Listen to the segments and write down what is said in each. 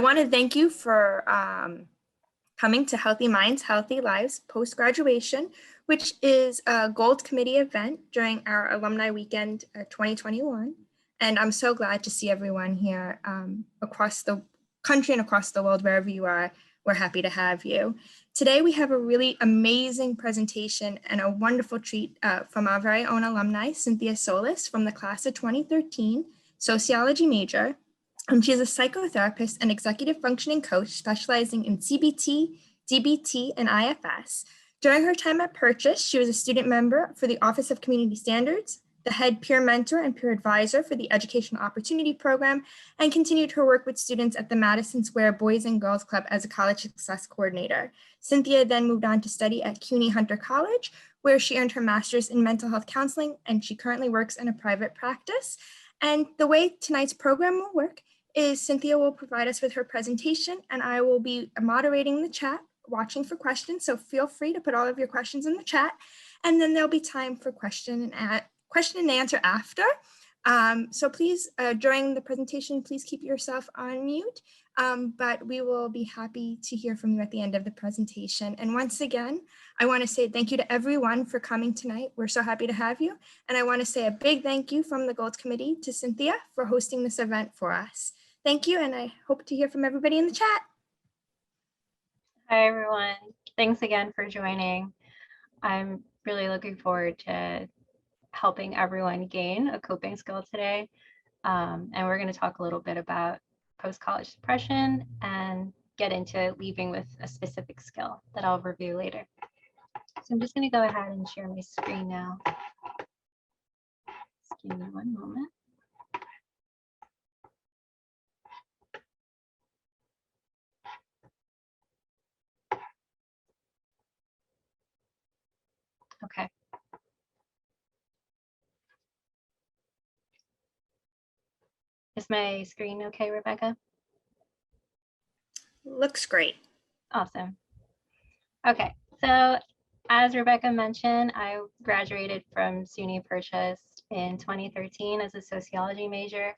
want to thank you for coming to Healthy Minds, Healthy Lives post-graduation, which is a Gold Committee event during our Alumni Weekend 2021. And I'm so glad to see everyone here across the country and across the world, wherever you are. We're happy to have you. Today, we have a really amazing presentation and a wonderful treat from our very own alumni, Cynthia Solis, from the class of 2013, Sociology major. She is a psychotherapist and executive functioning coach specializing in CBT, DBT, and IFS. During her time at Purchase, she was a student member for the Office of Community Standards, the head peer mentor and peer advisor for the Educational Opportunity Program, and continued her work with students at the Madison Square Boys and Girls Club as a college success coordinator. Cynthia then moved on to study at CUNY Hunter College, where she earned her master's in mental health counseling, and she currently works in a private practice. And the way tonight's program will work is Cynthia will provide us with her presentation, and I will be moderating the chat, watching for questions. So feel free to put all of your questions in the chat, and then there'll be time for question and answer after. So please, during the presentation, please keep yourself on mute, but we will be happy to hear from you at the end of the presentation. And once again, I want to say thank you to everyone for coming tonight. We're so happy to have you. And I want to say a big thank you from the Gold Committee to Cynthia for hosting this event for us. Thank you, and I hope to hear from everybody in the chat. Hi, everyone. Thanks again for joining. I'm really looking forward to helping everyone gain a coping skill today. And we're going to talk a little bit about post-college depression and get into leaving with a specific skill that I'll review later. So I'm just going to go ahead and share my screen now. Just give me one moment. Okay. Is my screen okay, Rebecca? Looks great. Awesome. Okay, so as Rebecca mentioned, I graduated from SUNY Purchase in 2013 as a sociology major,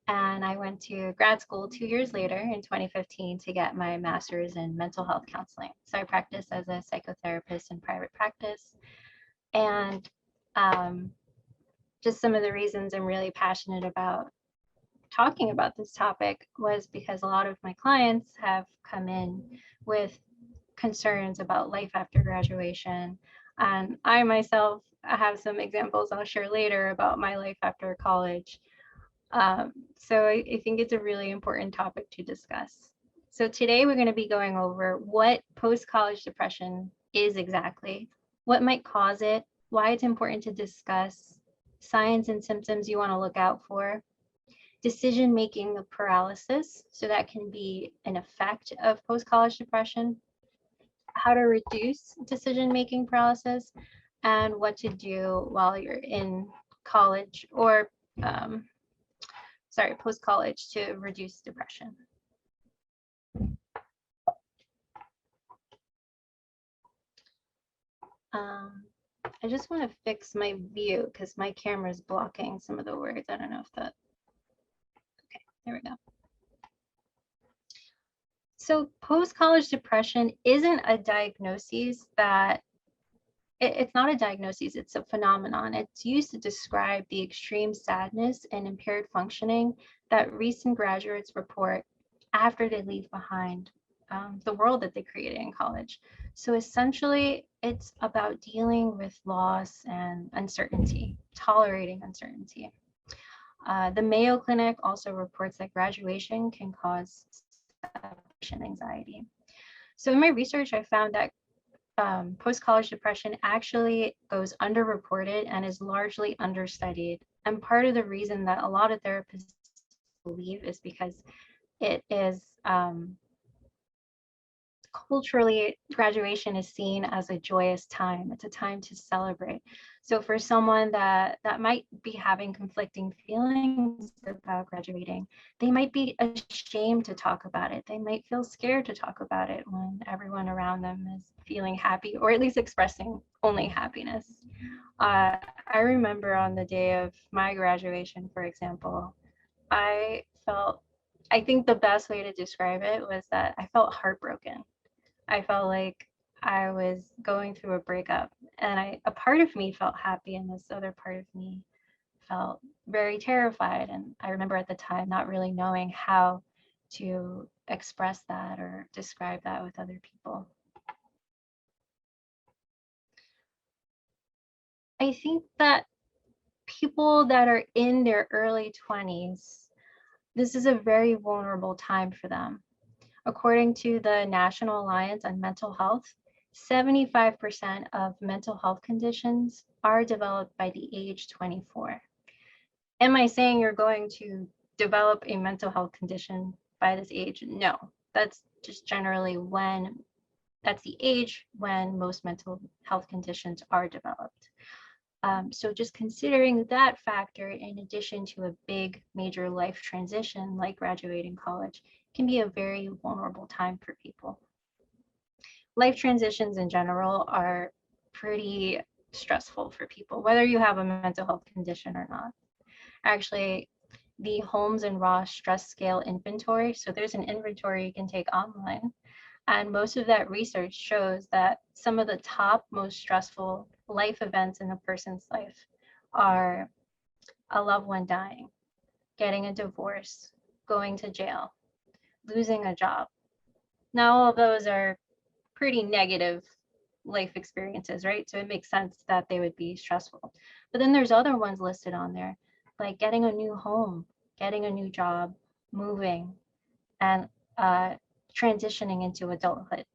and I went to grad school 2 years later in 2015 to get my master's in mental health counseling. So I practice as a psychotherapist in private practice. And just some of the reasons I'm really passionate about talking about this topic was because a lot of my clients have come in with concerns about life after graduation. And I myself have some examples I'll share later about my life after college. So I think it's a really important topic to discuss. So today we're going to be going over what post-college depression is exactly, what might cause it, why it's important to discuss, signs and symptoms you want to look out for, decision-making paralysis, so that can be an effect of post-college depression, how to reduce decision-making paralysis, and what to do while you're in college or, post-college to reduce depression. I just want to fix my view because my camera is blocking some of the words. I don't know if that, okay, there we go. So post-college depression isn't a diagnosis that, it's not a diagnosis, it's a phenomenon. It's used to describe the extreme sadness and impaired functioning that recent graduates report after they leave behind the world that they created in college. So essentially, it's about dealing with loss and uncertainty, tolerating uncertainty. The Mayo Clinic also reports that graduation can cause separation anxiety. So in my research, I found that post-college depression actually goes underreported and is largely understudied. And part of the reason that a lot of therapists believe is because it is culturally, graduation is seen as a joyous time. It's a time to celebrate. So for someone that might be having conflicting feelings about graduating, they might be ashamed to talk about it. They might feel scared to talk about it when everyone around them is feeling happy, or at least expressing only happiness. I remember on the day of my graduation, for example, I felt I think the best way to describe it was that I felt heartbroken. I felt like I was going through a breakup, and a part of me felt happy and this other part of me felt very terrified. And I remember at the time not really knowing how to express that or describe that with other people. I think that people that are in their early 20s, this is a very vulnerable time for them. According to the National Alliance on Mental Health, 75% of mental health conditions are developed by the age 24. Am I saying you're going to develop a mental health condition by this age? No, that's just generally that's the age when most mental health conditions are developed. So just considering that factor in addition to a big major life transition like graduating college can be a very vulnerable time for people. Life transitions in general are pretty stressful for people, whether you have a mental health condition or not. Actually, the Holmes and Ross stress scale inventory, so there's an inventory you can take online, and most of that research shows that some of the top most stressful life events in a person's life are a loved one dying, getting a divorce, going to jail, losing a job. Now, all of those are pretty negative life experiences, right? So it makes sense that they would be stressful. But then there's other ones listed on there, like getting a new home, getting a new job, moving, and transitioning into adulthood.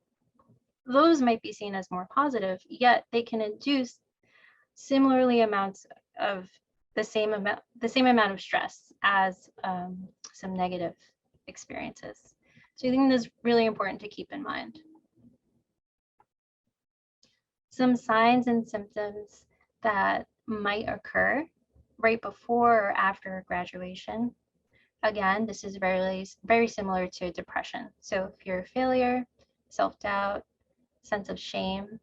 Those might be seen as more positive, yet they can induce similarly amounts of the same amount of stress as some negative experiences. So I think that's really important to keep in mind. Some signs and symptoms that might occur right before or after graduation. Again, this is very similar to depression. So fear of failure, self-doubt, sense of shame,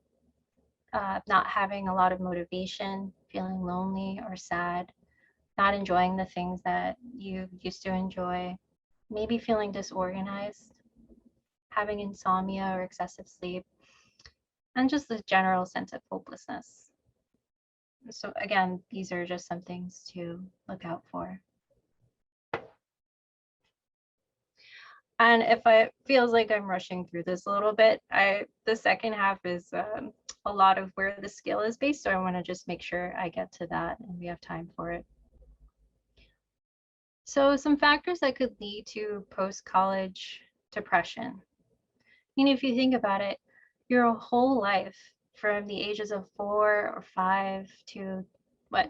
not having a lot of motivation, feeling lonely or sad, not enjoying the things that you used to enjoy, maybe feeling disorganized, having insomnia or excessive sleep, and just a general sense of hopelessness. So again, these are just some things to look out for. And if it feels like I'm rushing through this a little bit, the second half is a lot of where the skill is based. So I want to just make sure I get to that and we have time for it. So some factors that could lead to post-college depression. I mean, if you think about it, your whole life from the ages of 4 or 5 to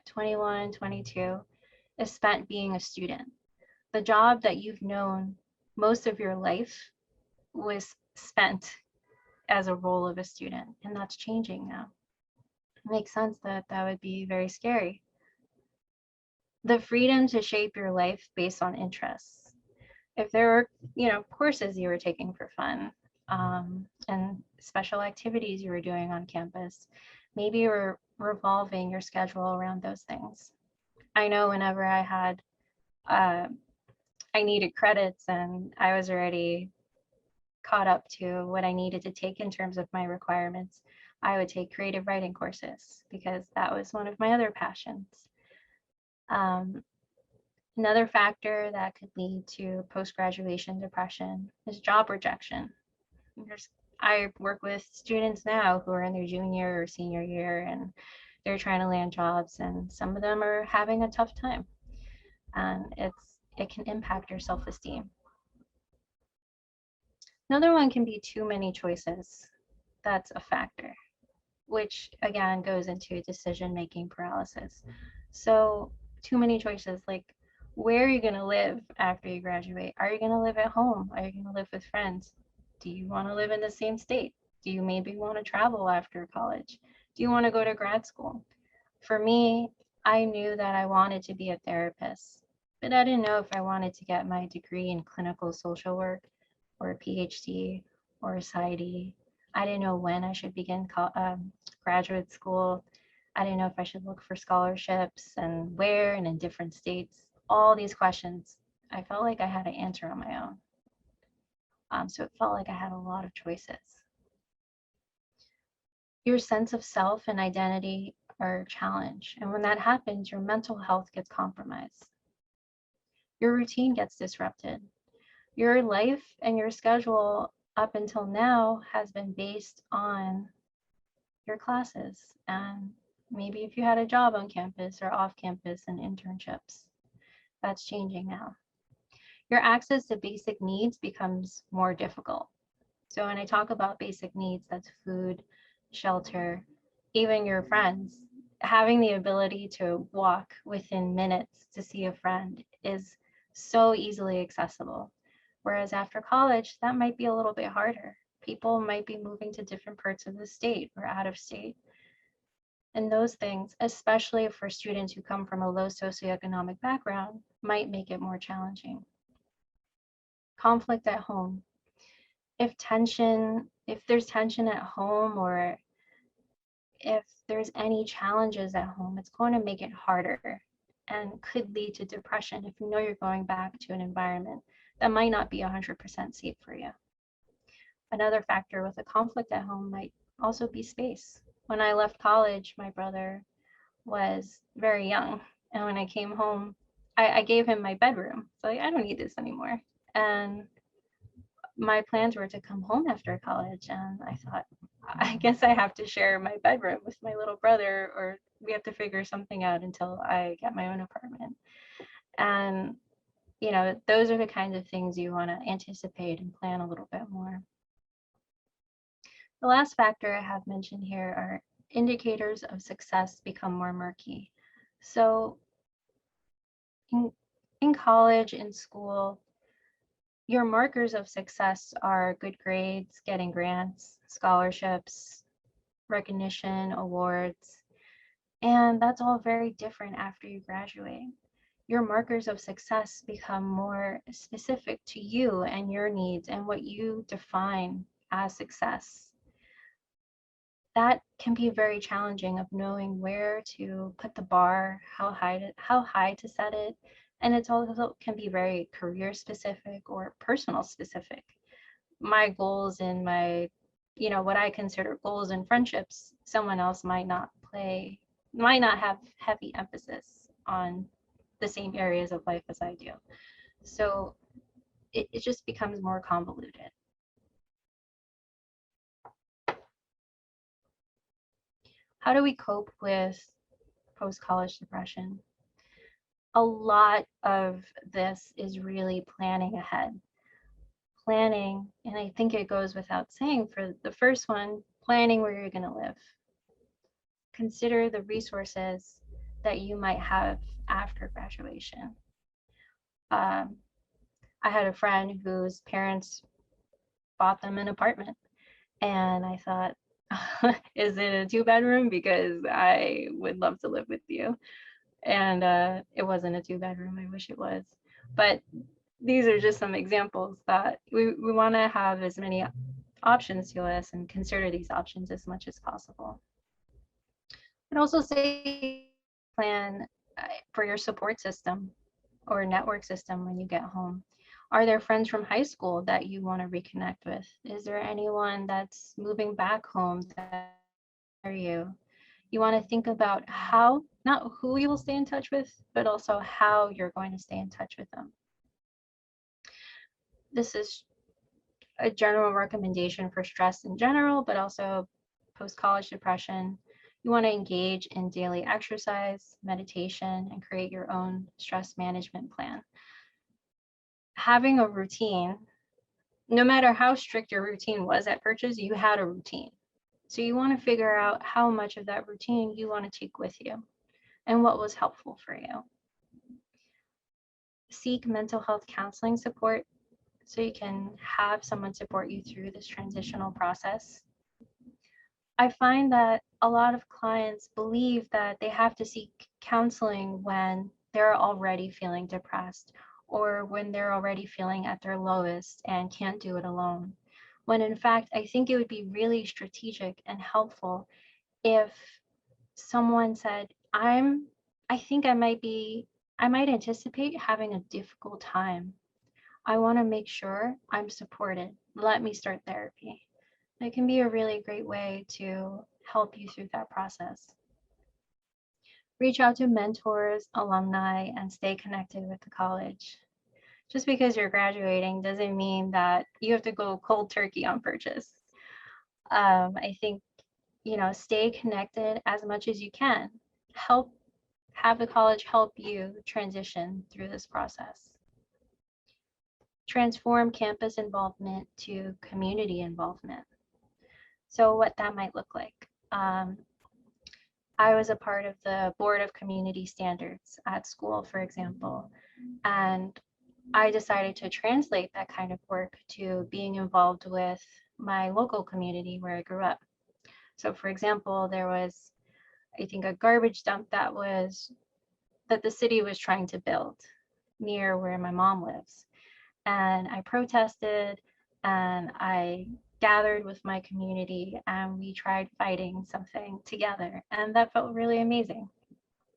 21, 22 is spent being a student. The job that you've known most of your life was spent as a role of a student, and that's changing now. It makes sense that that would be very scary. The freedom to shape your life based on interests. If there were, courses you were taking for fun, and special activities you were doing on campus, maybe you were revolving your schedule around those things. I know whenever I needed credits and I was already caught up to what I needed to take in terms of my requirements, I would take creative writing courses because that was one of my other passions. Another factor that could lead to post-graduation depression is job rejection. I work with students now who are in their junior or senior year and they're trying to land jobs, and some of them are having a tough time, and it can impact your self-esteem. Another one can be too many choices. That's a factor, which again goes into decision-making paralysis. So too many choices, like where are you going to live after you graduate? Are you going to live at home? Are you going to live with friends? Do you want to live in the same state? Do you maybe want to travel after college? Do you want to go to grad school? For me, I knew that I wanted to be a therapist, but I didn't know if I wanted to get my degree in clinical social work or a PhD or a PsyD. I didn't know when I should begin graduate school. I didn't know if I should look for scholarships and where and in different states. All these questions I felt like I had to answer on my own. So it felt like I had a lot of choices. Your sense of self and identity are challenged. And when that happens, your mental health gets compromised. Your routine gets disrupted. Your life and your schedule up until now has been based on your classes and maybe if you had a job on campus or off campus and internships. That's changing now. Your access to basic needs becomes more difficult. So when I talk about basic needs, that's food, shelter, even your friends. Having the ability to walk within minutes to see a friend is so easily accessible. Whereas after college, that might be a little bit harder. People might be moving to different parts of the state or out of state. And those things, especially for students who come from a low socioeconomic background, might make it more challenging. Conflict at home. If there's tension at home or if there's any challenges at home, it's going to make it harder and could lead to depression if you know you're going back to an environment that might not be 100% safe for you. Another factor with a conflict at home might also be space. When I left college, my brother was very young. And when I came home, I gave him my bedroom. So I don't need this anymore. And my plans were to come home after college. And I thought, I guess I have to share my bedroom with my little brother, or we have to figure something out until I get my own apartment. And, you know, those are the kinds of things you want to anticipate and plan a little bit more. The last factor I have mentioned here are indicators of success become more murky. So in college, in school, your markers of success are good grades, getting grants, scholarships, recognition, awards, and that's all very different after you graduate. Your markers of success become more specific to you and your needs and what you define as success. That can be very challenging of knowing where to put the bar, how high to set it. And it's also can be very career specific or personal specific. My goals and my, you know, what I consider goals and friendships, someone else might not have heavy emphasis on the same areas of life as I do. So it just becomes more convoluted. How do we cope with post-college depression? A lot of this is really planning ahead. Planning, and I think it goes without saying for the first one, planning where you're going to live. Consider the resources that you might have after graduation. I had a friend whose parents bought them an apartment, and I thought, is it a 2-bedroom? Because I would love to live with you. And it wasn't a 2-bedroom. I wish it was. But these are just some examples that we want to have as many options to us and consider these options as much as possible. And also say plan for your support system or network system when you get home. Are there friends from high school that you want to reconnect with? Is there anyone that's moving back home that you want to think about how, not who you will stay in touch with, but also how you're going to stay in touch with them. This is a general recommendation for stress in general, but also post-college depression. You want to engage in daily exercise, meditation, and create your own stress management plan. Having a routine, no matter how strict your routine was at Purchase, you had a routine. So you want to figure out how much of that routine you want to take with you and what was helpful for you. Seek mental health counseling support so you can have someone support you through this transitional process. I find that a lot of clients believe that they have to seek counseling when they're already feeling depressed or when they're already feeling at their lowest and can't do it alone. When in fact, I think it would be really strategic and helpful if someone said, I think I might be I might anticipate having a difficult time. I want to make sure I'm supported. Let me start therapy. It can be a really great way to help you through that process. Reach out to mentors, alumni, and stay connected with the college. Just because you're graduating doesn't mean that you have to go cold turkey on purchase. I think, stay connected as much as you can. Have the college help you transition through this process. Transform campus involvement to community involvement. So what that might look like. I was a part of the board of community standards at school, for example, and I decided to translate that kind of work to being involved with my local community where I grew up. So for example, there was, I think, a garbage dump that the city was trying to build near where my mom lives. And I protested and I gathered with my community and we tried fighting something together. And that felt really amazing.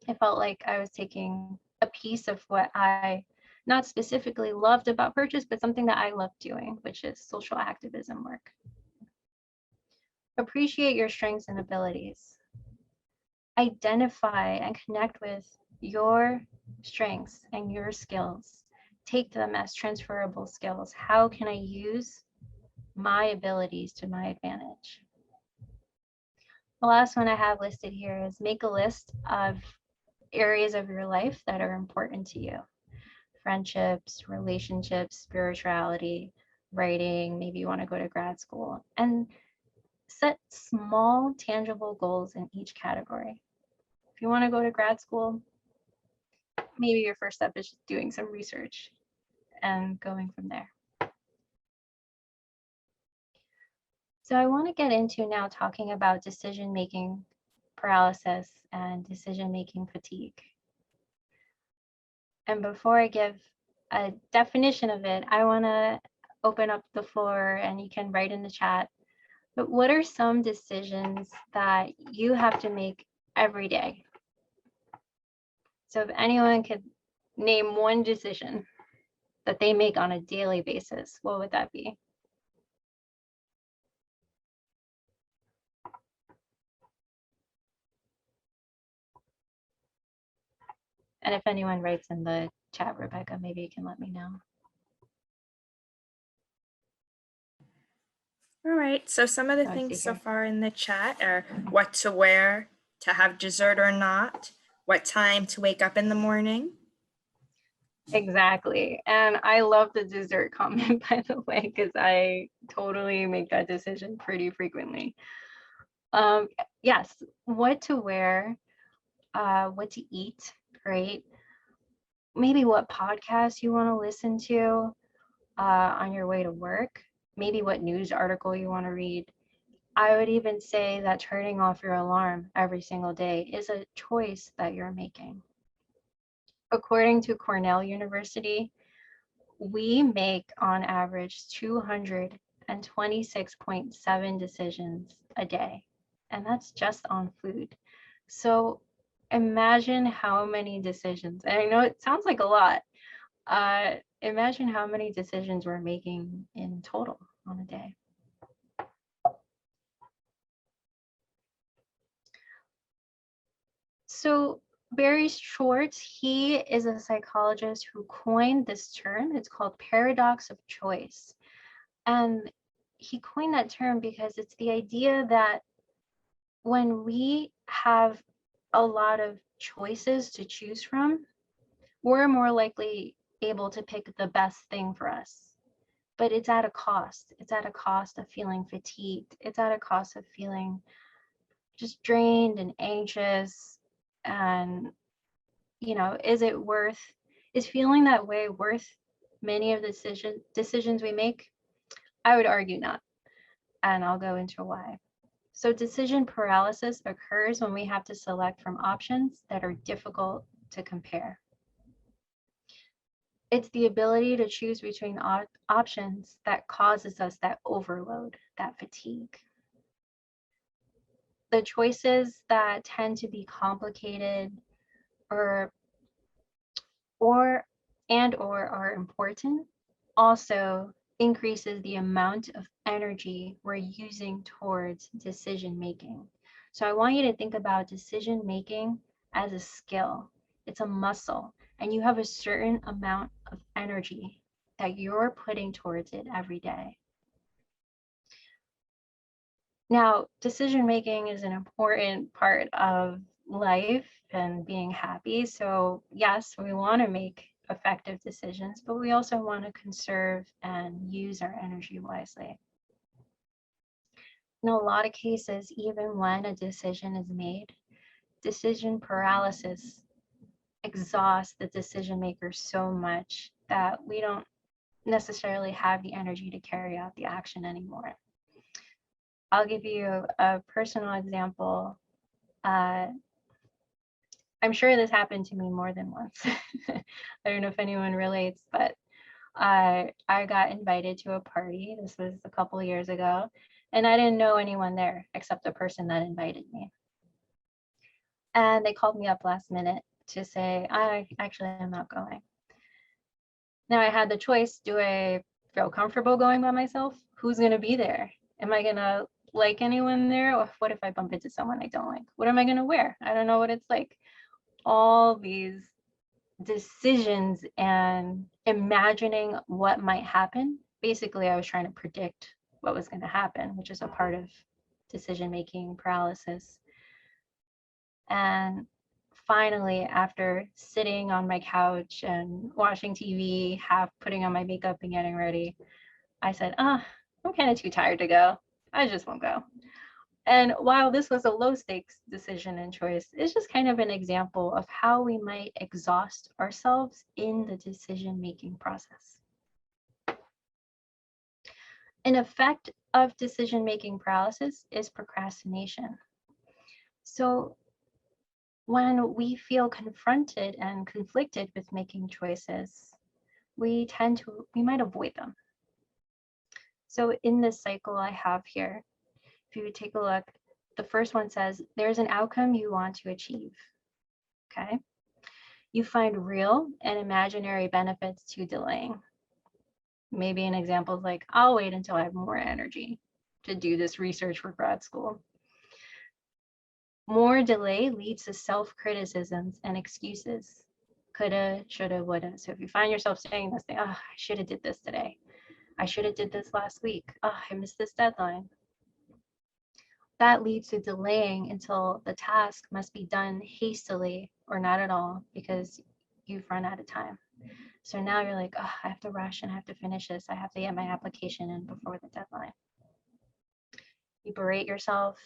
It felt like I was taking a piece of what I not specifically loved about purchase, but something that I loved doing, which is social activism work. Appreciate your strengths and abilities. Identify and connect with your strengths and your skills. Take them as transferable skills. How can I use my abilities to my advantage? The last one I have listed here is make a list of areas of your life that are important to you. Friendships, relationships, spirituality, writing, maybe you want to go to grad school, and set small, tangible goals in each category. If you want to go to grad school, maybe your first step is just doing some research and going from there. So I want to get into now talking about decision-making paralysis and decision-making fatigue. And before I give a definition of it, I want to open up the floor and you can write in the chat. But what are some decisions that you have to make every day? So if anyone could name one decision that they make on a daily basis, what would that be? And if anyone writes in the chat, Rebecca, maybe you can let me know. All right, so some of the things so far in the chat are what to wear, to have dessert or not, what time to wake up in the morning. Exactly. And I love the dessert comment, by the way, because I totally make that decision pretty frequently. Yes, what to wear, what to eat, right? Maybe what podcast you want to listen to on your way to work, maybe what news article you want to read. I would even say that turning off your alarm every single day is a choice that you're making. According to Cornell University, we make on average 226.7 decisions a day, and that's just on food. So imagine how many decisions, and I know it sounds like a lot, imagine how many decisions we're making in total on a day. So Barry Schwartz, he is a psychologist who coined this term. It's called paradox of choice. And he coined that term because it's the idea that when we have a lot of choices to choose from, we're more likely able to pick the best thing for us. But it's at a cost. It's at a cost of feeling fatigued. It's at a cost of feeling just drained and anxious. And, is feeling that way worth many of the decisions we make? I would argue not. And I'll go into why. So decision paralysis occurs when we have to select from options that are difficult to compare. It's the ability to choose between options that causes us that overload, that fatigue. The choices that tend to be complicated or or are important also increases the amount of energy we're using towards decision making. So I want you to think about decision making as a skill. It's a muscle, and you have a certain amount of energy that you're putting towards it every day. Now, decision making is an important part of life and being happy. So yes, we want to make effective decisions, but we also want to conserve and use our energy wisely. In a lot of cases, even when a decision is made, decision paralysis exhausts the decision maker so much that we don't necessarily have the energy to carry out the action anymore. I'll give you a personal example. I'm sure this happened to me more than once. I don't know if anyone relates, but I got invited to a party. This was a couple of years ago, and I didn't know anyone there except the person that invited me. And they called me up last minute to say, I actually am not going. Now I had the choice, do I feel comfortable going by myself? Who's gonna be there? Am I gonna like anyone there? Or what if I bump into someone I don't like? What am I gonna wear? I don't know what it's like. All these decisions and imagining what might happen. Basically, I was trying to predict what was going to happen, which is a part of decision-making paralysis. And finally, after sitting on my couch and watching TV, half putting on my makeup and getting ready, I said, I'm kind of too tired to go. I just won't go. And while this was a low stakes decision and choice, it's just kind of an example of how we might exhaust ourselves in the decision-making process. An effect of decision-making paralysis is procrastination. So when we feel confronted and conflicted with making choices, we might avoid them. So in this cycle I have here, if you take a look, the first one says, there's an outcome you want to achieve, okay? You find real and imaginary benefits to delaying. Maybe an example is like, I'll wait until I have more energy to do this research for grad school. More delay leads to self-criticisms and excuses. Coulda, shoulda, woulda. So if you find yourself saying this thing, I should have did this today. I should have did this last week. I missed this deadline. That leads to delaying until the task must be done hastily or not at all because you've run out of time. So now you're like, I have to rush and I have to finish this. I have to get my application in before the deadline. You berate yourself.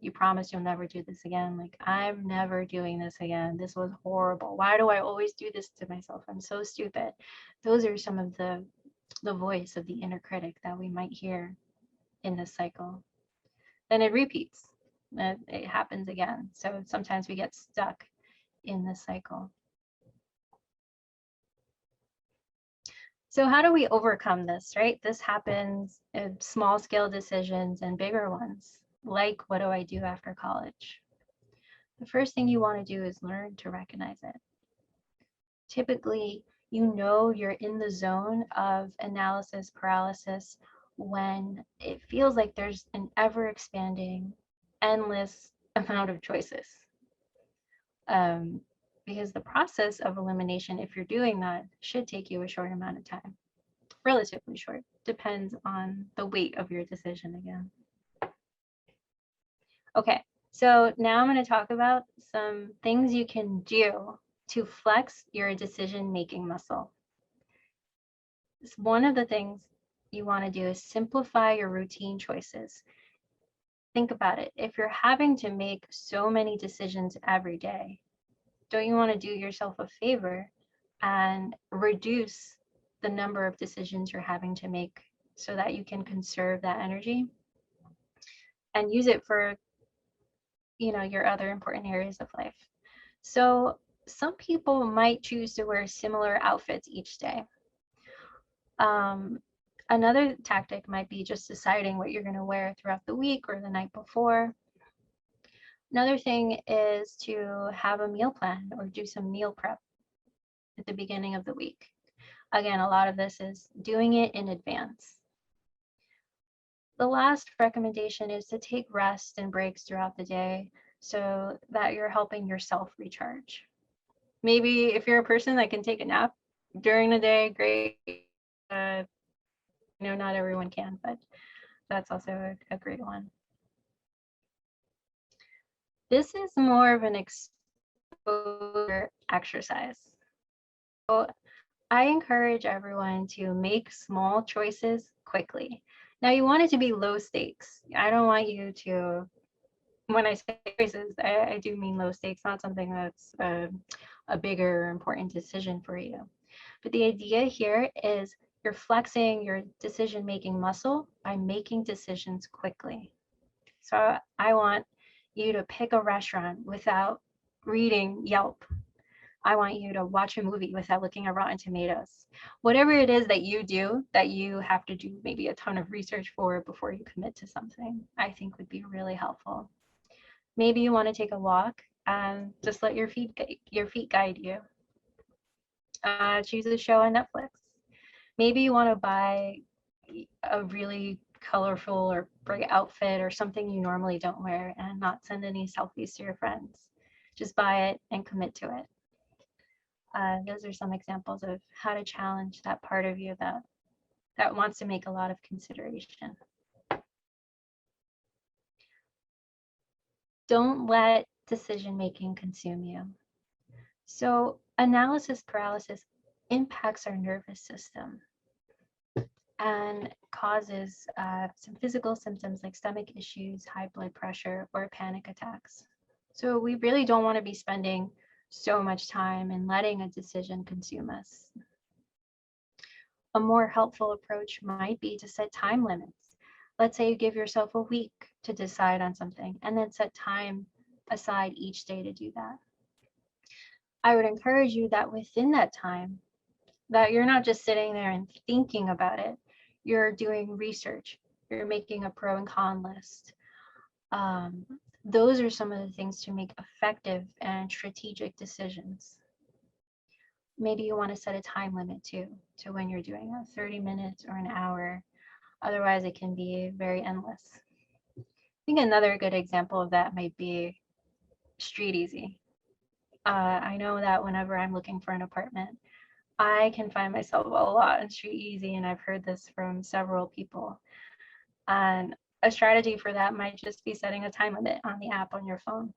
You promise you'll never do this again. Like, I'm never doing this again. This was horrible. Why do I always do this to myself? I'm so stupid. Those are some of the voice of the inner critic that we might hear in this cycle. Then it repeats. It happens again. So sometimes we get stuck in this cycle. So how do we overcome this, right? This happens in small scale decisions and bigger ones, like what do I do after college? The first thing you want to do is learn to recognize it. Typically, you know you're in the zone of analysis paralysis when it feels like there's an ever expanding, endless amount of choices. Because the process of elimination, if you're doing that, should take you a short amount of time. Relatively short, depends on the weight of your decision again. Okay, so now I'm going to talk about some things you can do to flex your decision-making muscle. One of the things you want to do is simplify your routine choices. Think about it. If you're having to make so many decisions every day, don't you want to do yourself a favor and reduce the number of decisions you're having to make so that you can conserve that energy and use it for, your other important areas of life? So some people might choose to wear similar outfits each day. Another tactic might be just deciding what you're going to wear throughout the week or the night before. Another thing is to have a meal plan or do some meal prep. at the beginning of the week. Again, a lot of this is doing it in advance. The last recommendation is to take rest and breaks throughout the day so that you're helping yourself recharge. Maybe if you're a person that can take a nap during the day, great. Not everyone can, but that's also a great one. This is more of an exposure exercise. So I encourage everyone to make small choices quickly. Now you want it to be low stakes. I don't want you to, when I say choices, I do mean low stakes, not something that's a bigger or important decision for you. But the idea here is you're flexing your decision-making muscle by making decisions quickly. So I want you to pick a restaurant without reading Yelp. I want you to watch a movie without looking at Rotten Tomatoes. Whatever it is that you do that you have to do maybe a ton of research for before you commit to something, I think would be really helpful. Maybe you want to take a walk and just let your feet guide you. Choose a show on Netflix. Maybe you want to buy a really colorful or bright outfit or something you normally don't wear and not send any selfies to your friends. Just buy it and commit to it. Those are some examples of how to challenge that part of you that wants to make a lot of consideration. Don't let decision-making consume you. So analysis paralysis impacts our nervous system and causes some physical symptoms like stomach issues, high blood pressure, or panic attacks. So we really don't want to be spending so much time in letting a decision consume us. A more helpful approach might be to set time limits. Let's say you give yourself a week to decide on something and then set time aside each day to do that. I would encourage you that within that time, that you're not just sitting there and thinking about it, you're doing research, you're making a pro and con list. Those are some of the things to make effective and strategic decisions. Maybe you want to set a time limit too, to when you're doing it, 30 minutes or an hour. Otherwise, it can be very endless. I think another good example of that might be Street Easy. I know that whenever I'm looking for an apartment, I can find myself a lot on Street Easy, and I've heard this from several people. And a strategy for that might just be setting a time limit on the app on your phone.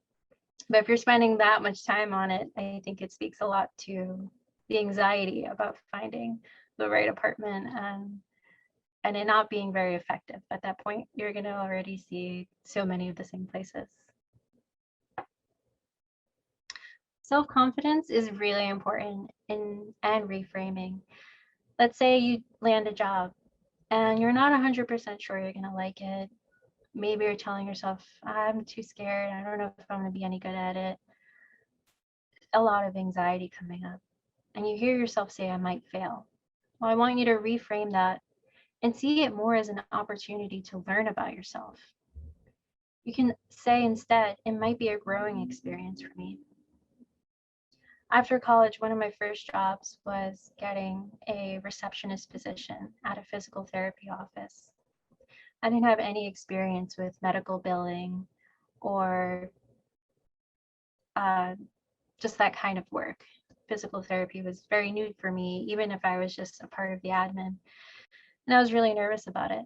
But if you're spending that much time on it, I think it speaks a lot to the anxiety about finding the right apartment and it not being very effective. At that point, you're going to already see so many of the same places. Self-confidence is really important and reframing. Let's say you land a job and you're not 100% sure you're going to like it. Maybe you're telling yourself, I'm too scared. I don't know if I'm going to be any good at it. A lot of anxiety coming up. And you hear yourself say, I might fail. Well, I want you to reframe that and see it more as an opportunity to learn about yourself. You can say instead, it might be a growing experience for me. After college, one of my first jobs was getting a receptionist position at a physical therapy office. I didn't have any experience with medical billing or just that kind of work. Physical therapy was very new for me, even if I was just a part of the admin. And I was really nervous about it.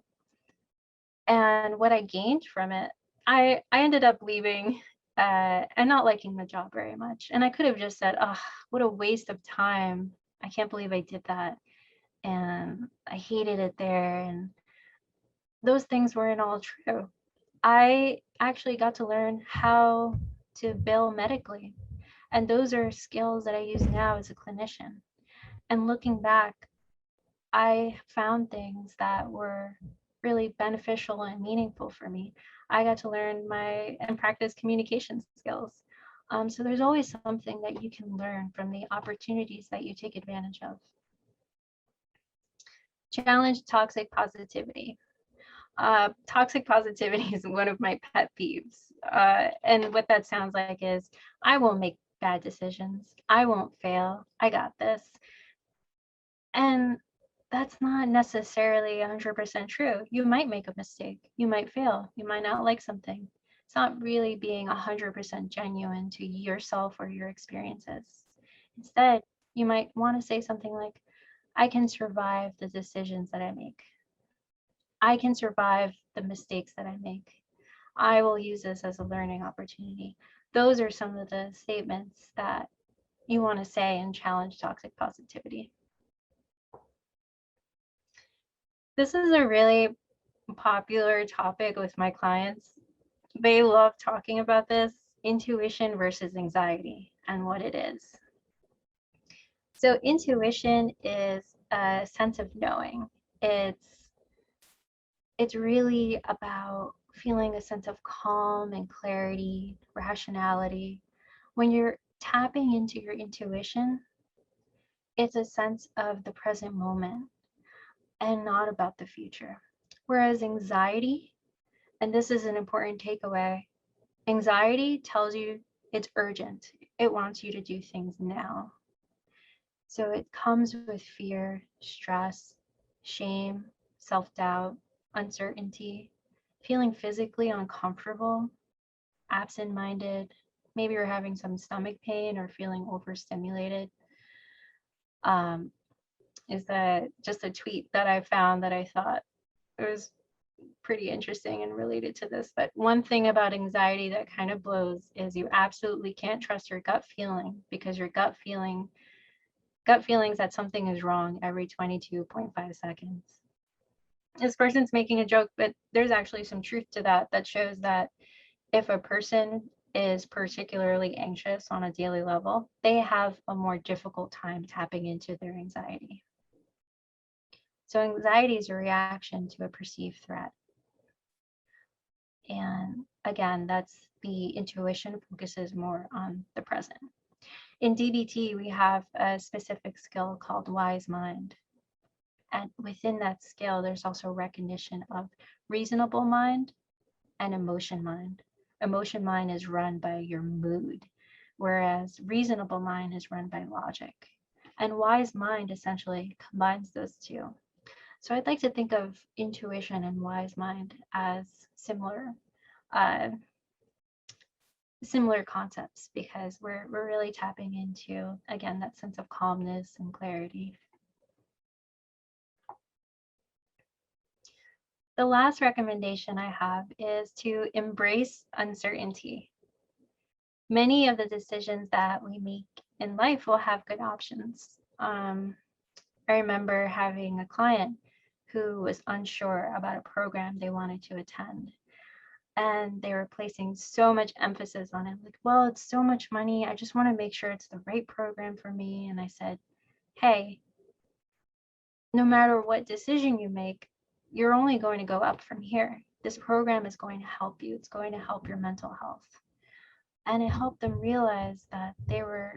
And what I gained from it, I ended up leaving and not liking the job very much. And I could have just said, oh, what a waste of time. I can't believe I did that. And I hated it there. And those things weren't all true. I actually got to learn how to bill medically. And those are skills that I use now as a clinician. And looking back, I found things that were really beneficial and meaningful for me. I got to learn and practice communication skills. So there's always something that you can learn from the opportunities that you take advantage of. Challenge toxic positivity. Toxic positivity is one of my pet peeves. And what that sounds like is I will make bad decisions. I won't fail. I got this. And that's not necessarily 100% true. You might make a mistake. You might fail. You might not like something. It's not really being 100% genuine to yourself or your experiences. Instead, you might want to say something like, I can survive the decisions that I make. I can survive the mistakes that I make. I will use this as a learning opportunity. Those are some of the statements that you want to say and challenge toxic positivity. This is a really popular topic with my clients. They love talking about this, intuition versus anxiety and what it is. So intuition is a sense of knowing. It's really about feeling a sense of calm and clarity, rationality. When you're tapping into your intuition, it's a sense of the present moment and not about the future. Whereas anxiety, and this is an important takeaway, anxiety tells you it's urgent. It wants you to do things now. So it comes with fear, stress, shame, self-doubt, uncertainty, feeling physically uncomfortable, absent-minded, maybe you're having some stomach pain or feeling overstimulated. Is that just a tweet that I found that I thought it was pretty interesting and related to this. But one thing about anxiety that kind of blows is you absolutely can't trust your gut feeling, because your gut feelings that something is wrong every 22.5 seconds. This person's making a joke, but there's actually some truth to that shows that if a person is particularly anxious on a daily level, they have a more difficult time tapping into their anxiety. So anxiety is a reaction to a perceived threat. And again, that's the intuition focuses more on the present. In DBT, we have a specific skill called wise mind. And within that skill, there's also recognition of reasonable mind and emotion mind. Emotion mind is run by your mood, whereas reasonable mind is run by logic. And wise mind essentially combines those two. So I'd like to think of intuition and wise mind as similar concepts, because we're really tapping into, again, that sense of calmness and clarity. The last recommendation I have is to embrace uncertainty. Many of the decisions that we make in life will have good options. I remember having a client who was unsure about a program they wanted to attend. And they were placing so much emphasis on it, like, well, it's so much money. I just want to make sure it's the right program for me. And I said, hey, no matter what decision you make, you're only going to go up from here. This program is going to help you. It's going to help your mental health. And it helped them realize that they were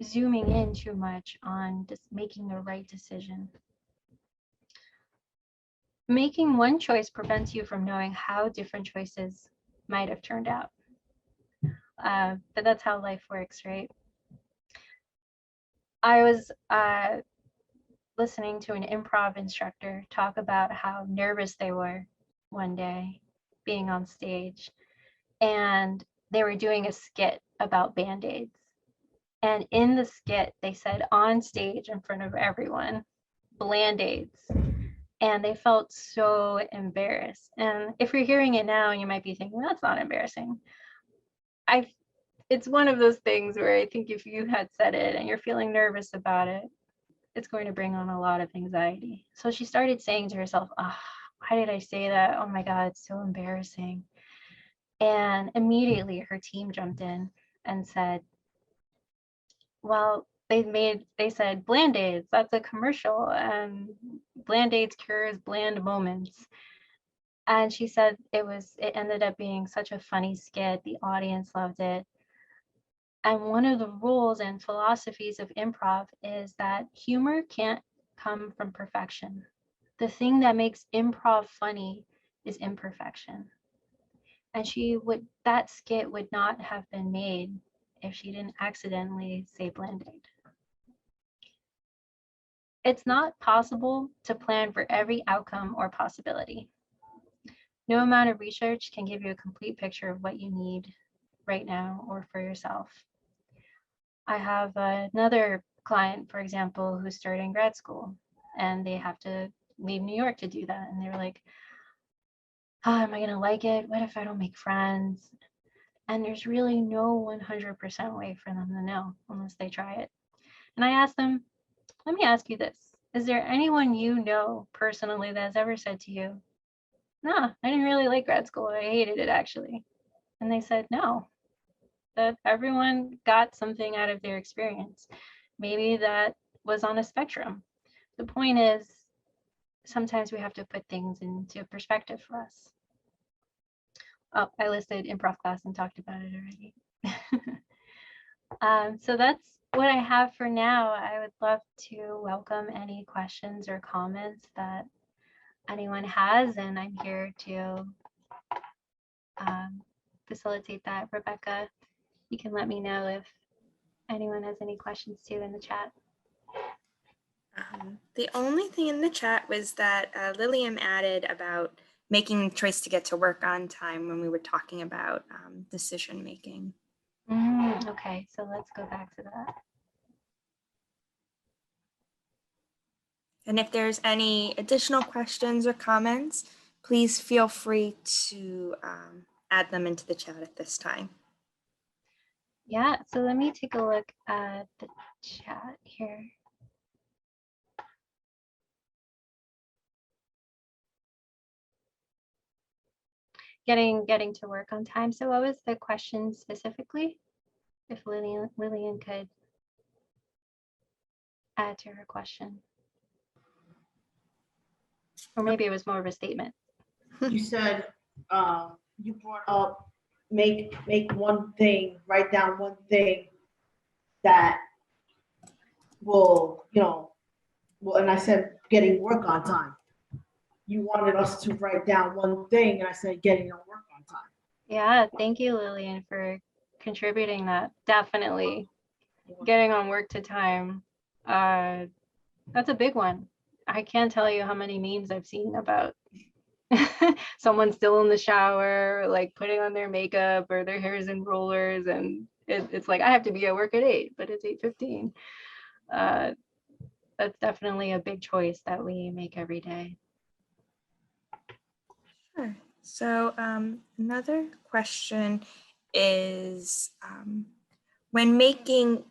zooming in too much on just making the right decision. Making one choice prevents you from knowing how different choices might have turned out. But that's how life works, right? I was listening to an improv instructor talk about how nervous they were one day being on stage, and they were doing a skit about Band-Aids. And in the skit, they said on stage in front of everyone, Band-Aids. And they felt so embarrassed. And if you're hearing it now, you might be thinking, that's not embarrassing. It's one of those things where I think if you had said it and you're feeling nervous about it, it's going to bring on a lot of anxiety. So she started saying to herself, why did I say that? Oh my God, it's so embarrassing. And immediately her team jumped in and said, well, they said Band-Aids, that's a commercial, and Band-Aids cures bland moments. And she said it ended up being such a funny skit. The audience loved it. And one of the rules and philosophies of improv is that humor can't come from perfection. The thing that makes improv funny is imperfection. And that skit would not have been made if she didn't accidentally say blended. It's not possible to plan for every outcome or possibility. No amount of research can give you a complete picture of what you need right now or for yourself. I have another client, for example, who's starting grad school, and they have to leave New York to do that. And they're like, oh, am I gonna like it? What if I don't make friends? And there's really no 100% way for them to know unless they try it. And I asked them, let me ask you this. Is there anyone you know personally that has ever said to you, no, I didn't really like grad school. I hated it actually. And they said, no, that everyone got something out of their experience. Maybe that was on a spectrum. The point is, sometimes we have to put things into perspective for us. Oh, I listed improv class and talked about it already. So that's what I have for now. I would love to welcome any questions or comments that anyone has, and I'm here to facilitate that. Rebecca, you can let me know if anyone has any questions too in the chat. The only thing in the chat was that Lillian added about making the choice to get to work on time when we were talking about decision making. Okay, so let's go back to that. And if there's any additional questions or comments, please feel free to add them into the chat at this time. Yeah, so let me take a look at the chat here. Getting to work on time. So what was the question specifically? If Lillian could add to her question. Or maybe it was more of a statement. You said you brought up make one thing, write down one thing that will, and I said getting work on time. You wanted us to write down one thing, and I said getting on work on time. Yeah, thank you, Lillian, for contributing that. Definitely getting on work to time. That's a big one. I can't tell you how many memes I've seen about someone still in the shower, like putting on their makeup or their hair's in rollers, and it's like I have to be at work at 8, but it's 8:15. That's definitely a big choice that we make every day. Sure. So another question is, when making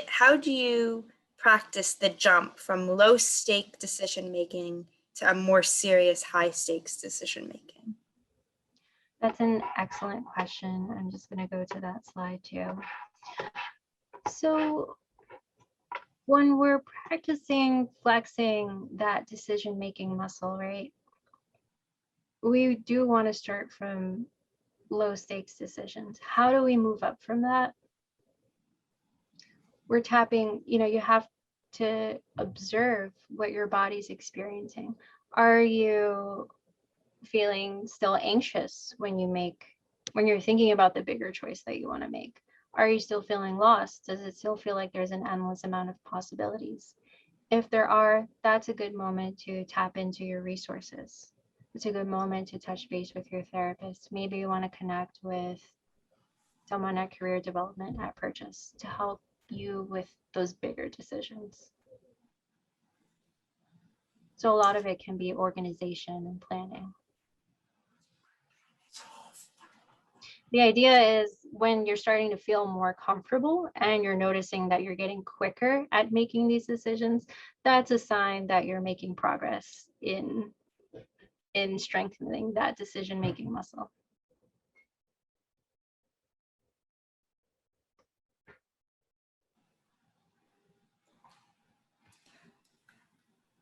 how do you practice the jump from low stake decision making to a more serious high stakes decision making? That's an excellent question. I'm just going to go to that slide too. So when we're practicing flexing that decision-making muscle, right, we do want to start from low stakes decisions. How do we move up from that? We're tapping, you have to observe what your body's experiencing. Are you feeling still anxious when you're thinking about the bigger choice that you want to make? Are you still feeling lost? Does it still feel like there's an endless amount of possibilities? If there are, that's a good moment to tap into your resources. It's a good moment to touch base with your therapist. Maybe you want to connect with someone at career development at Purchase to help you with those bigger decisions. So a lot of it can be organization and planning. The idea is when you're starting to feel more comfortable and you're noticing that you're getting quicker at making these decisions, that's a sign that you're making progress in strengthening that decision-making muscle.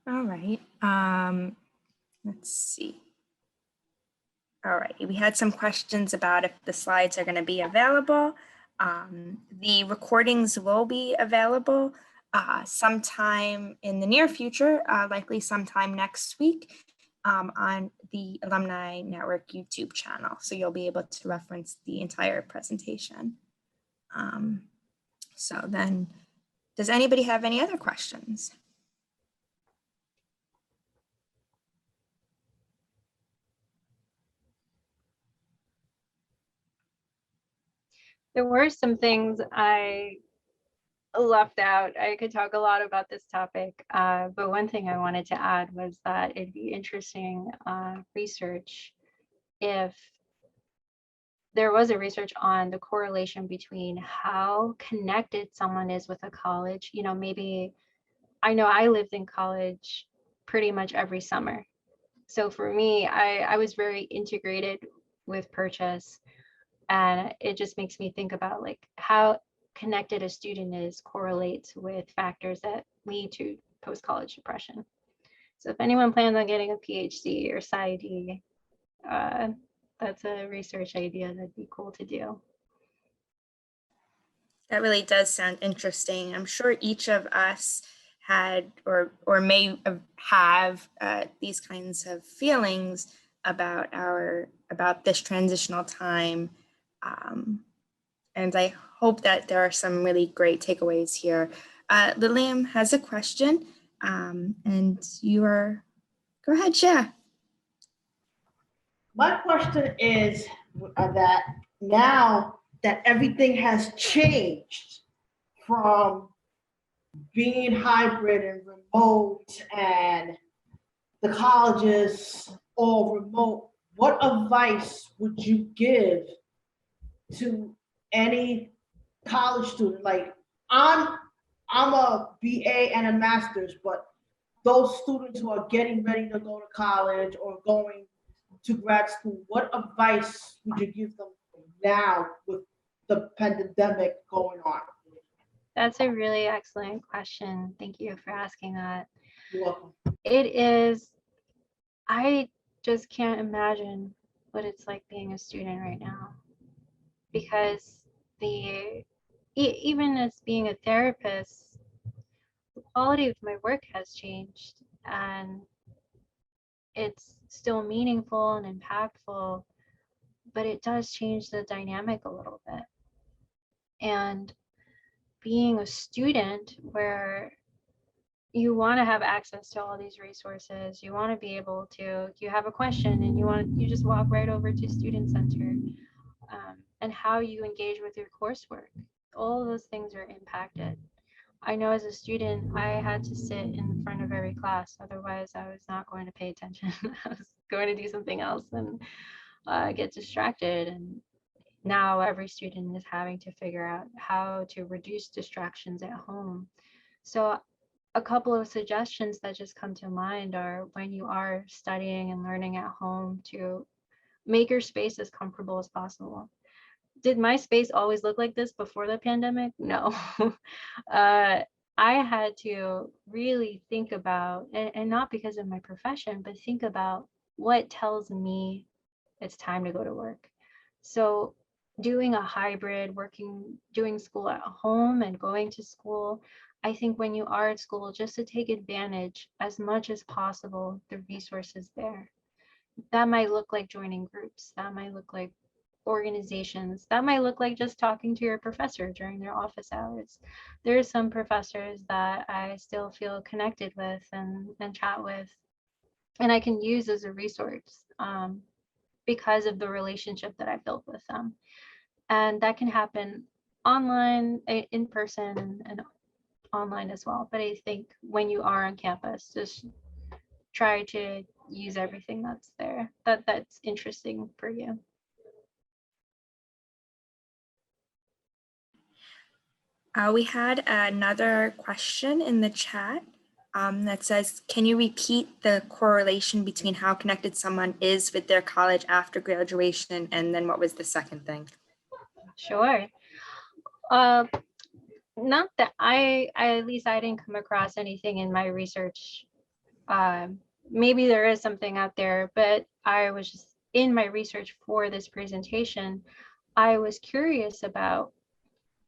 All right. Let's see. All right, we had some questions about if the slides are going to be available. The recordings will be available sometime in the near future, likely sometime next week on the Alumni Network YouTube channel. So you'll be able to reference the entire presentation. So then, does anybody have any other questions? There were some things I left out. I could talk a lot about this topic, but one thing I wanted to add was that it'd be interesting research if there was a research on the correlation between how connected someone is with a college. You know, maybe I know I lived in college pretty much every summer. So for me, I was very integrated with Purchase, and it just makes me think about like how connected a student is correlates with factors that lead to post-college depression. So if anyone plans on getting a PhD or PsyD, that's a research idea that'd be cool to do. That really does sound interesting. I'm sure each of us had or may have these kinds of feelings about this transitional time. And I hope that there are some really great takeaways here. Lilian has a question, and go ahead, share. My question is that now that everything has changed from being hybrid and remote and the colleges all remote, what advice would you give to any college student? Like I'm a BA and a master's, but those students who are getting ready to go to college or going to grad school, what advice would you give them now with the pandemic going on? That's a really excellent question. Thank you for asking that. You're welcome. It is, I just can't imagine what it's like being a student right now, because even as being a therapist, the quality of my work has changed, and it's still meaningful and impactful, but it does change the dynamic a little bit. And being a student where you want to have access to all these resources, you want to be able to, you have a question and you just walk right over to Student Center, and how you engage with your coursework, all of those things are impacted. I know as a student, I had to sit in front of every class, otherwise I was not going to pay attention. I was going to do something else and get distracted. And now every student is having to figure out how to reduce distractions at home. So a couple of suggestions that just come to mind are, when you are studying and learning at home, to make your space as comfortable as possible. Did my space always look like this before the pandemic? No. I had to really think about, and not because of my profession, but think about what tells me it's time to go to work. So doing a hybrid, doing school at home and going to school, I think when you are at school, just to take advantage as much as possible the resources there. That might look like joining groups, that might look like organizations, that might look like just talking to your professor during their office hours. There are some professors that I still feel connected with and chat with, and I can use as a resource because of the relationship that I built with them. And that can happen online, in person, and online as well. But I think when you are on campus, just try to use everything that's there, that's interesting for you. We had another question in the chat that says, can you repeat the correlation between how connected someone is with their college after graduation? And then what was the second thing? Sure. Not that at least I didn't come across anything in my research. Maybe there is something out there, but I was just in my research for this presentation, I was curious about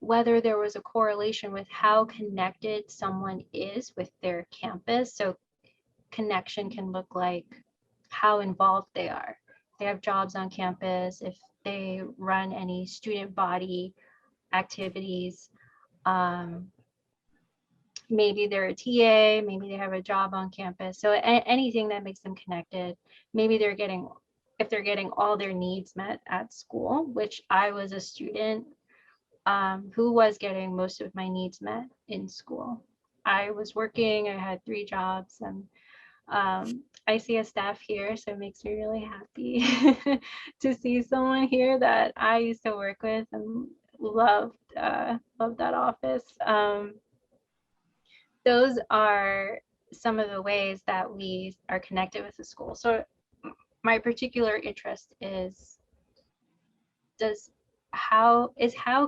whether there was a correlation with how connected someone is with their campus. So connection can look like how involved they are. They have jobs on campus, if they run any student body, activities. Maybe they're a TA, maybe they have a job on campus. So anything that makes them connected. Maybe they're getting, if they're getting all their needs met at school, which I was a student who was getting most of my needs met in school. I was working, I had 3 jobs, and I see a staff here, so it makes me really happy to see someone here that I used to work with and loved that office. Those are some of the ways that we are connected with the school. So my particular interest is how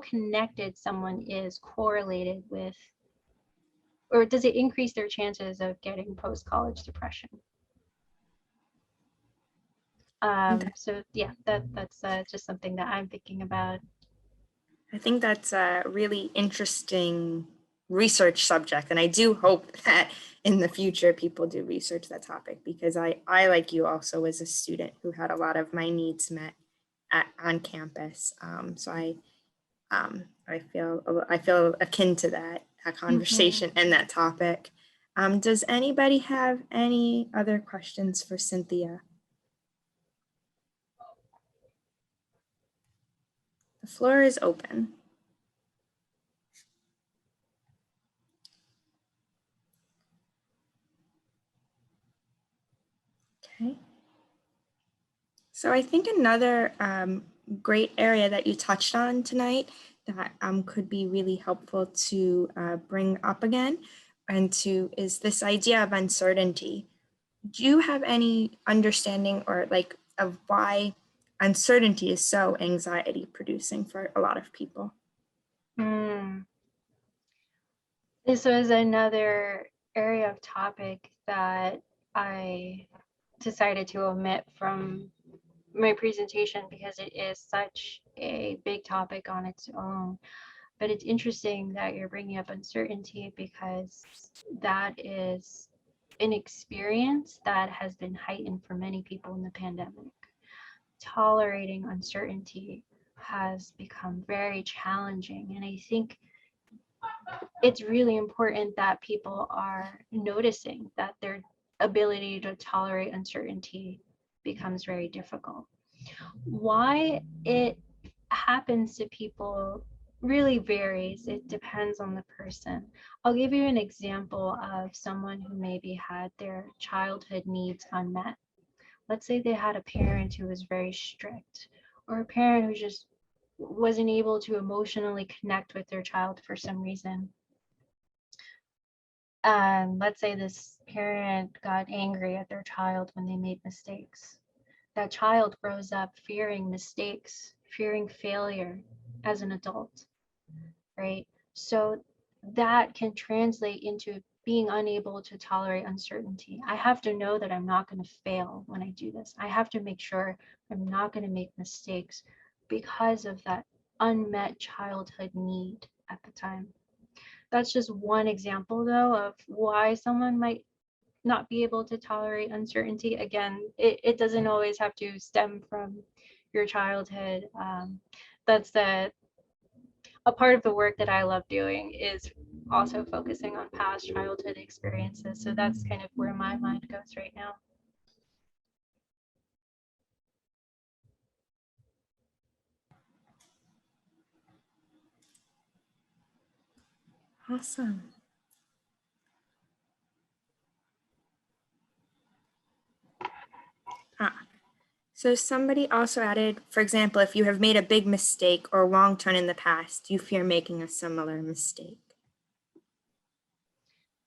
connected someone is correlated with, or does it increase their chances of getting post-college depression? So yeah, that's just something that I'm thinking about. I think that's a really interesting research subject, and I do hope that in the future people do research that topic, because I like you also was a student who had a lot of my needs met on campus. So I feel akin to that conversation and that topic. Does anybody have any other questions for Cynthia? The floor is open. Okay. So I think another great area that you touched on tonight that could be really helpful to bring up again is this idea of uncertainty. Do you have any understanding or of why uncertainty is so anxiety producing for a lot of people? This was another area of topic that I decided to omit from my presentation because it is such a big topic on its own. But it's interesting that you're bringing up uncertainty, because that is an experience that has been heightened for many people in the pandemic. Tolerating uncertainty has become very challenging, and I think it's really important that people are noticing that their ability to tolerate uncertainty becomes very difficult. Why it happens to people really varies. It depends on the person. I'll give you an example of someone who maybe had their childhood needs unmet. Let's say they had a parent who was very strict, or a parent who just wasn't able to emotionally connect with their child for some reason. And let's say this parent got angry at their child when they made mistakes. That child grows up fearing mistakes, fearing failure as an adult, right? So that can translate into being unable to tolerate uncertainty. I have to know that I'm not going to fail when I do this. I have to make sure I'm not going to make mistakes because of that unmet childhood need at the time. That's just one example, though, of why someone might not be able to tolerate uncertainty. Again, it doesn't always have to stem from your childhood. That's a part of the work that I love doing is also focusing on past childhood experiences. So that's kind of where my mind goes right now. Awesome. So somebody also added, for example, if you have made a big mistake or wrong turn in the past, you fear making a similar mistake.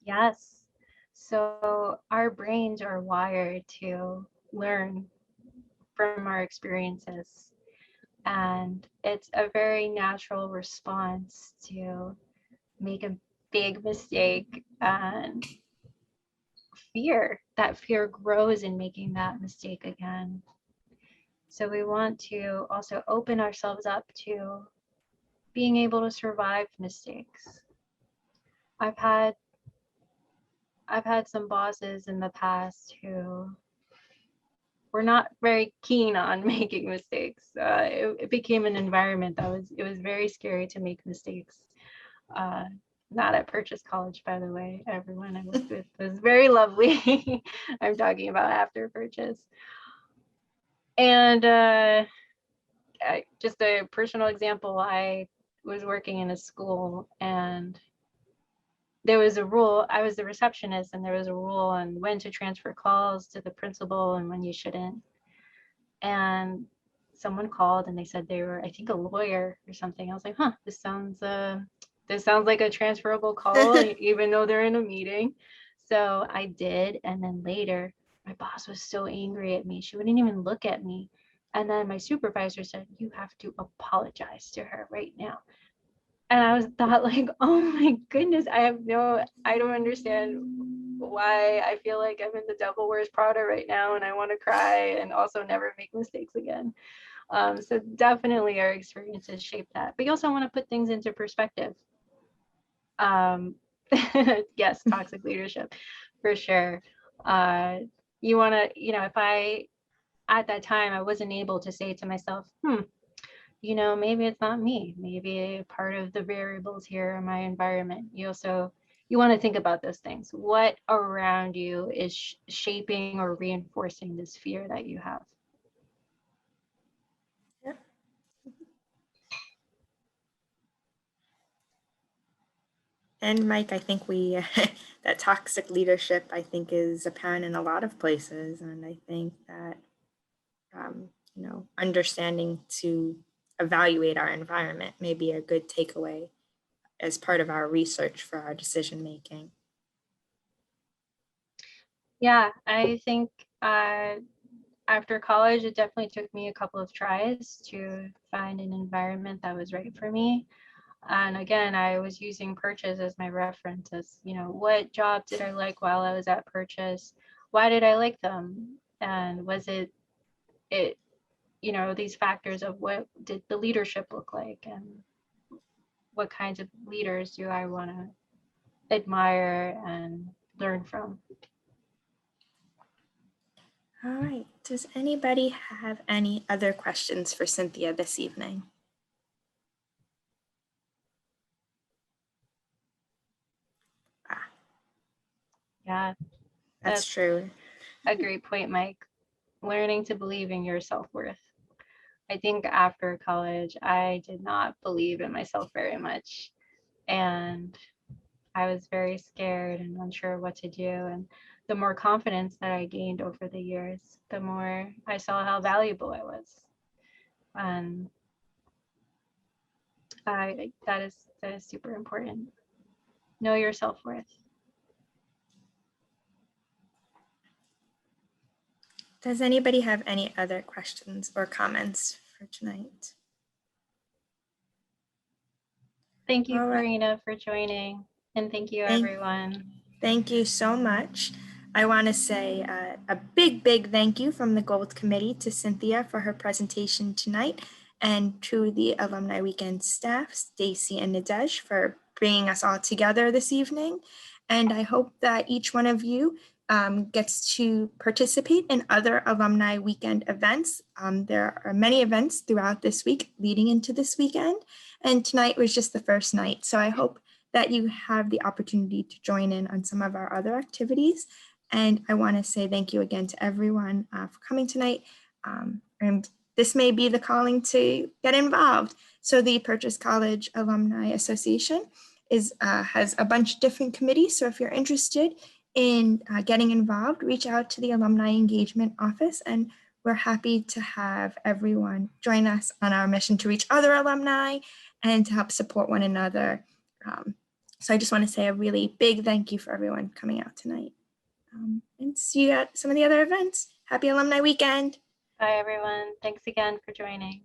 Yes. So our brains are wired to learn from our experiences. And it's a very natural response to make a big mistake and that fear grows in making that mistake again. So we want to also open ourselves up to being able to survive mistakes. I've had some bosses in the past who were not very keen on making mistakes. It became an environment that it was very scary to make mistakes. Not at Purchase College, by the way. Everyone I worked with was very lovely. I'm talking about after Purchase. And just a personal example, I was working in a school and there was a rule. I was the receptionist and there was a rule on when to transfer calls to the principal and when you shouldn't. And someone called and they said they were, I think, a lawyer or something. I was like, this sounds like a transferable call, even though they're in a meeting. So I did. And then later, my boss was so angry at me. She wouldn't even look at me. And then my supervisor said, you have to apologize to her right now. And I thought like, oh my goodness, I don't understand why I feel like I'm in the Devil Wears Prada right now and I want to cry and also never make mistakes again. So definitely our experiences shape that. But you also want to put things into perspective. Yes, toxic leadership, for sure. You want to, if at that time, I wasn't able to say to myself, maybe it's not me. Maybe part of the variables here are my environment. You want to think about those things. What around you is shaping or reinforcing this fear that you have? Yep. And Mike, I think that toxic leadership, I think, is apparent in a lot of places. And I think that, understanding to evaluate our environment may be a good takeaway as part of our research for our decision making. Yeah, I think after college, it definitely took me a couple of tries to find an environment that was right for me. And again, I was using Purchase as my reference as, what job did I like while I was at Purchase? Why did I like them? And was it, these factors of what did the leadership look like and what kinds of leaders do I want to admire and learn from? All right. Does anybody have any other questions for Cynthia this evening? Yeah, that's true. A great point, Mike. Learning to believe in your self-worth. I think after college, I did not believe in myself very much. And I was very scared and unsure what to do. And the more confidence that I gained over the years, the more I saw how valuable I was. And that is super important. Know your self-worth. Does anybody have any other questions or comments for tonight? Thank you, Karina, for joining. And thank you, everyone. Thank you so much. I want to say a big thank you from the Gold Committee to Cynthia for her presentation tonight, and to the Alumni Weekend staff, Stacy and Nadej, for bringing us all together this evening. And I hope that each one of you gets to participate in other Alumni Weekend events. There are many events throughout this week leading into this weekend, and tonight was just the first night. So I hope that you have the opportunity to join in on some of our other activities. And I want to say thank you again to everyone for coming tonight. And this may be the calling to get involved. So the Purchase College Alumni Association has a bunch of different committees. So if you're interested in getting involved, reach out to the Alumni Engagement Office, and we're happy to have everyone join us on our mission to reach other alumni and to help support one another. So I just want to say a really big thank you for everyone coming out tonight. And see you at some of the other events. Happy Alumni Weekend. Bye, everyone. Thanks again for joining.